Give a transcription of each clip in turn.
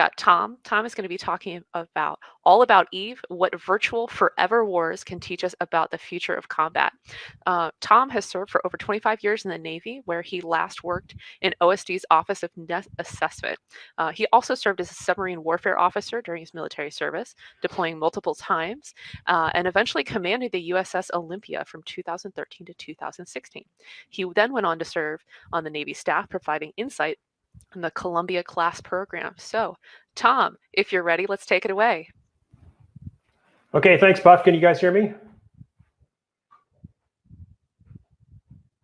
got Tom. Tom is going to be talking about all about EVE, what virtual forever wars can teach us about the future of combat. Tom has served for over 25 years in the Navy, where he last worked in OSD's Office of Net Assessment. He also served as a submarine warfare officer during his military service, deploying multiple times, and eventually commanded the USS Olympia from 2013 to 2016. He then went on to serve on the Navy staff, providing insight in the Columbia Class Program. So, Tom, if you're ready, let's take it away. Okay, thanks, Buff. Can you guys hear me?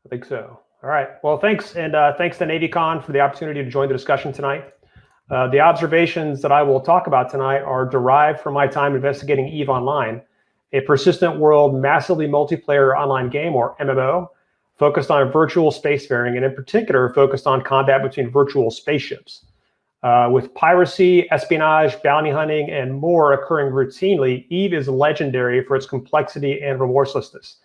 I think so. All right. Well, thanks, and thanks to NavyCon for the opportunity to join the discussion tonight. The observations that I will talk about tonight are derived from my time investigating EVE Online, a persistent world, massively multiplayer online game, or MMO, focused on virtual spacefaring, and in particular, focused on combat between virtual spaceships. With piracy, espionage, bounty hunting, and more occurring routinely, EVE is legendary for its complexity and remorselessness.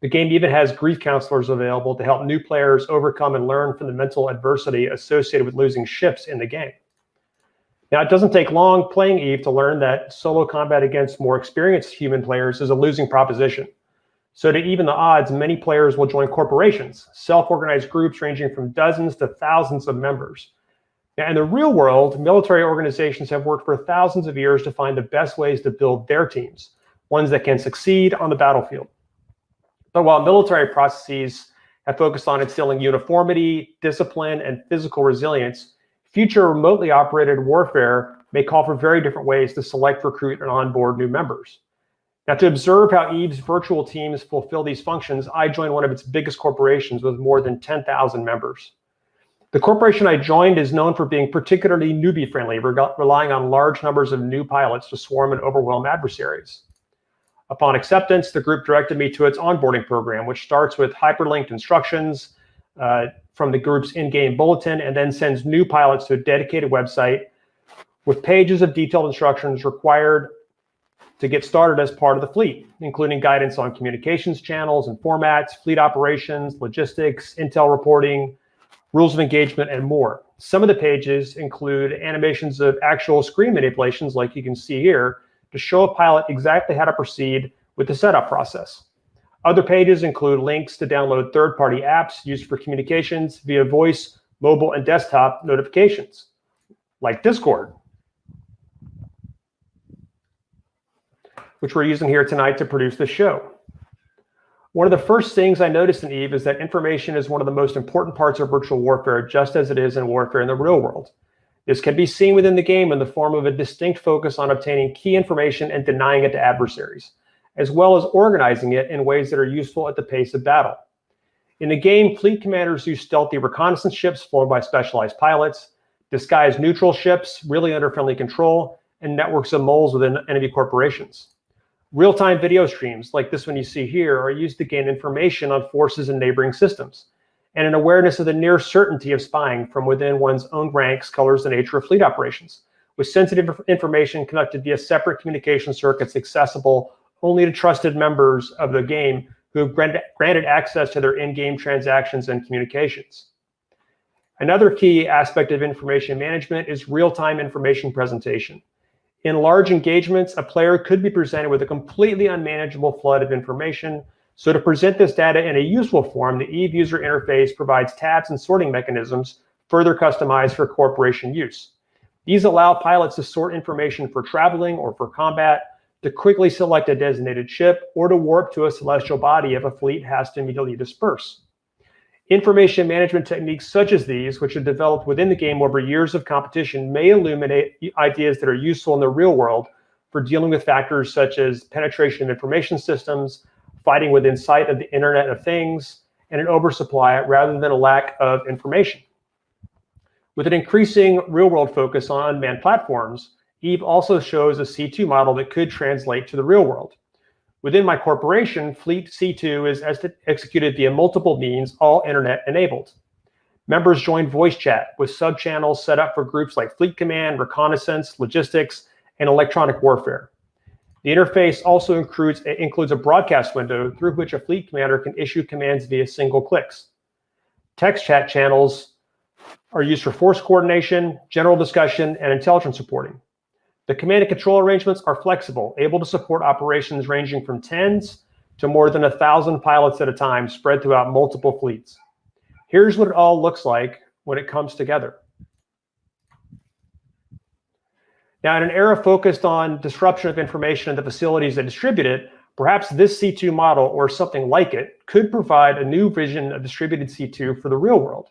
The game even has grief counselors available to help new players overcome and learn from the mental adversity associated with losing ships in the game. Now, it doesn't take long playing EVE to learn that solo combat against more experienced human players is a losing proposition. So to even the odds, many players will join corporations, self-organized groups ranging from dozens to thousands of members. Now, in the real world, military organizations have worked for thousands of years to find the best ways to build their teams, ones that can succeed on the battlefield. But while military processes have focused on instilling uniformity, discipline, and physical resilience, future remotely operated warfare may call for very different ways to select, recruit, and onboard new members. Now, to observe how EVE's virtual teams fulfill these functions, I joined one of its biggest corporations with more than 10,000 members. The corporation I joined is known for being particularly newbie-friendly, relying on large numbers of new pilots to swarm and overwhelm adversaries. Upon acceptance, the group directed me to its onboarding program, which starts with hyperlinked instructions from the group's in-game bulletin and then sends new pilots to a dedicated website with pages of detailed instructions required to get started as part of the fleet, including guidance on communications channels and formats, fleet operations, logistics, intel reporting, rules of engagement, and more. Some of the pages include animations of actual screen manipulations, like you can see here, to show a pilot exactly how to proceed with the setup process. Other pages include links to download third-party apps used for communications via voice, mobile, and desktop notifications, like Discord, which we're using here tonight to produce this show. One of the first things I noticed in EVE is that information is one of the most important parts of virtual warfare, just as it is in warfare in the real world. This can be seen within the game in the form of a distinct focus on obtaining key information and denying it to adversaries, as well as organizing it in ways that are useful at the pace of battle. In the game, fleet commanders use stealthy reconnaissance ships flown by specialized pilots, disguised neutral ships really under friendly control, and networks of moles within enemy corporations. Real-time video streams, like this one you see here, are used to gain information on forces in neighboring systems, and an awareness of the near certainty of spying from within one's own ranks colors the nature of fleet operations, with sensitive information conducted via separate communication circuits accessible only to trusted members of the game who have granted access to their in-game transactions and communications. Another key aspect of information management is real-time information presentation. In large engagements, a player could be presented with a completely unmanageable flood of information. So to present this data in a useful form, the EVE user interface provides tabs and sorting mechanisms further customized for corporation use. These allow pilots to sort information for traveling or for combat, to quickly select a designated ship, or to warp to a celestial body if a fleet has to immediately disperse. Information management techniques such as these, which are developed within the game over years of competition, may illuminate ideas that are useful in the real world for dealing with factors such as penetration of information systems, fighting within sight of the Internet of Things, and an oversupply rather than a lack of information. With an increasing real-world focus on unmanned platforms, EVE also shows a C2 model that could translate to the real world. Within my corporation, Fleet C2 is executed via multiple means, all internet enabled. Members join voice chat with sub-channels set up for groups like Fleet Command, Reconnaissance, Logistics, and Electronic Warfare. The interface also includes a broadcast window through which a fleet commander can issue commands via single clicks. Text chat channels are used for force coordination, general discussion, and intelligence reporting. The command and control arrangements are flexible, able to support operations ranging from tens to more than 1,000 pilots at a time spread throughout multiple fleets. Here's what it all looks like when it comes together. Now, in an era focused on disruption of information in the facilities that distribute it, perhaps this C2 model or something like it could provide a new vision of distributed C2 for the real world.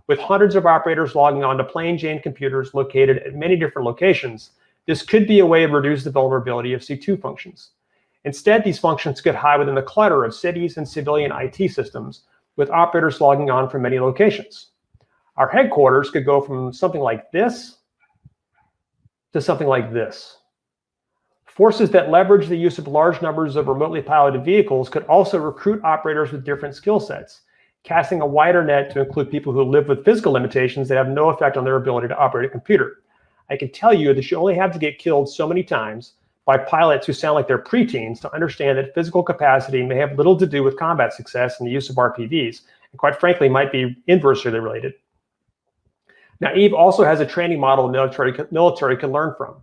With hundreds of operators logging on to plain Jane computers located at many different locations, this could be a way to reduce the vulnerability of C2 functions. Instead, these functions could hide within the clutter of cities and civilian IT systems, with operators logging on from many locations. Our headquarters could go from something like this to something like this. Forces that leverage the use of large numbers of remotely piloted vehicles could also recruit operators with different skill sets, casting a wider net to include people who live with physical limitations that have no effect on their ability to operate a computer. I can tell you that you only have to get killed so many times by pilots who sound like they're preteens to understand that physical capacity may have little to do with combat success in the use of RPVs, and quite frankly might be inversely related. Now, Eve also has a training model the military can learn from.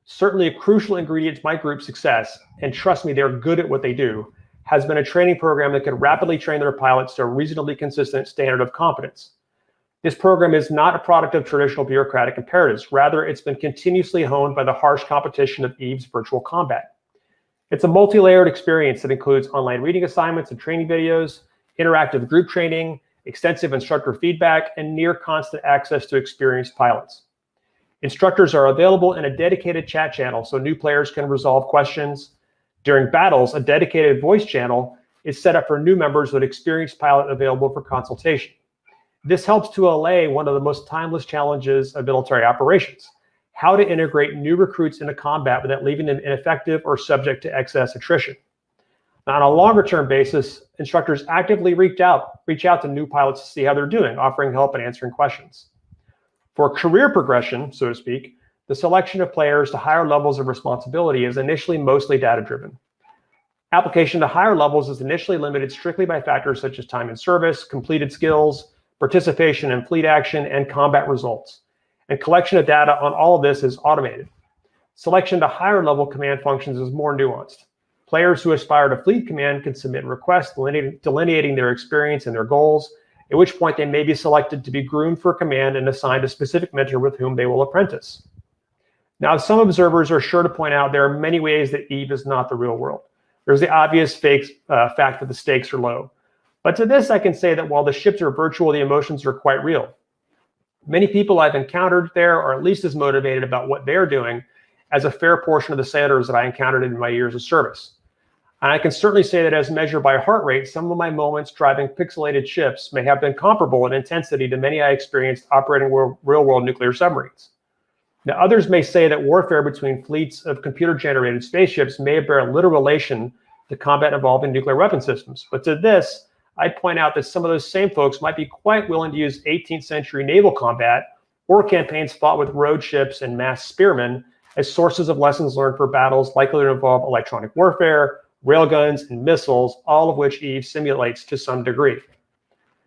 Certainly a crucial ingredient to my group's success, and trust me, they're good at what they do, has been a training program that can rapidly train their pilots to a reasonably consistent standard of competence. This program is not a product of traditional bureaucratic imperatives. Rather, it's been continuously honed by the harsh competition of Eve's virtual combat. It's a multi-layered experience that includes online reading assignments and training videos, interactive group training, extensive instructor feedback, and near constant access to experienced pilots. Instructors are available in a dedicated chat channel so new players can resolve questions. During battles, a dedicated voice channel is set up for new members with experienced pilot available for consultation. This helps to allay one of the most timeless challenges of military operations: how to integrate new recruits into combat without leaving them ineffective or subject to excess attrition. Now, on a longer-term basis, instructors actively reach out to new pilots to see how they're doing, offering help and answering questions. For career progression, so to speak, the selection of players to higher levels of responsibility is initially mostly data-driven. Application to higher levels is initially limited strictly by factors such as time in service, completed skills, participation in fleet action, and combat results. And collection of data on all of this is automated. Selection to higher level command functions is more nuanced. Players who aspire to fleet command can submit requests delineating their experience and their goals, at which point they may be selected to be groomed for command and assigned a specific mentor with whom they will apprentice. Now, some observers are sure to point out there are many ways that Eve is not the real world. There's the obvious fact that the stakes are low. But to this, I can say that while the ships are virtual, the emotions are quite real. Many people I've encountered there are at least as motivated about what they're doing as a fair portion of the sailors that I encountered in my years of service. And I can certainly say that as measured by heart rate, some of my moments driving pixelated ships may have been comparable in intensity to many I experienced operating real-world nuclear submarines. Now, others may say that warfare between fleets of computer-generated spaceships may bear little relation to combat involving nuclear weapon systems. But to this, I'd point out that some of those same folks might be quite willing to use 18th century naval combat or campaigns fought with road ships and mass spearmen as sources of lessons learned for battles likely to involve electronic warfare, railguns, and missiles, all of which Eve simulates to some degree.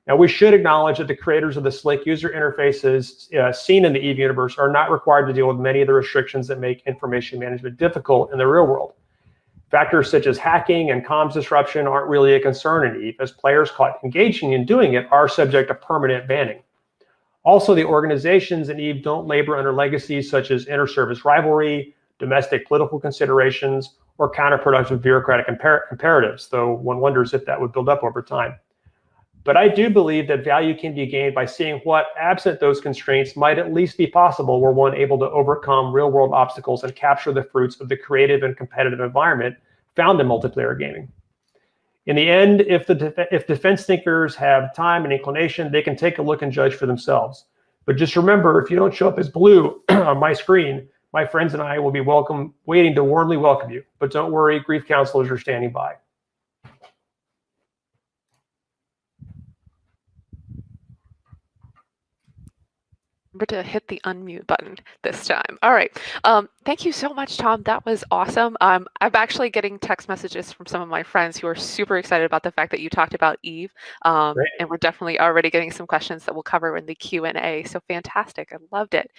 Now, we should acknowledge that the creators of the slick user interfaces seen in the Eve universe are not required to deal with many of the restrictions that make information management difficult in the real world. Factors such as hacking and comms disruption aren't really a concern in Eve, as players caught engaging in doing it are subject to permanent banning. Also, the organizations in Eve don't labor under legacies such as inter-service rivalry, domestic political considerations, or counterproductive bureaucratic imperatives, though one wonders if that would build up over time. But I do believe that value can be gained by seeing what, absent those constraints, might at least be possible were one able to overcome real-world obstacles and capture the fruits of the creative and competitive environment found in multiplayer gaming. In the end, if defense thinkers have time and inclination, they can take a look and judge for themselves. But just remember, if you don't show up as blue on my screen, my friends and I will be waiting to warmly welcome you. But don't worry, grief counselors are standing by. Remember to hit the unmute button this time. All right. Thank you so much, Tom. That was awesome. I'm actually getting text messages from some of my friends who are super excited about the fact that you talked about Eve. Great. And we're definitely already getting some questions that we'll cover in the Q&A. So fantastic. I loved it.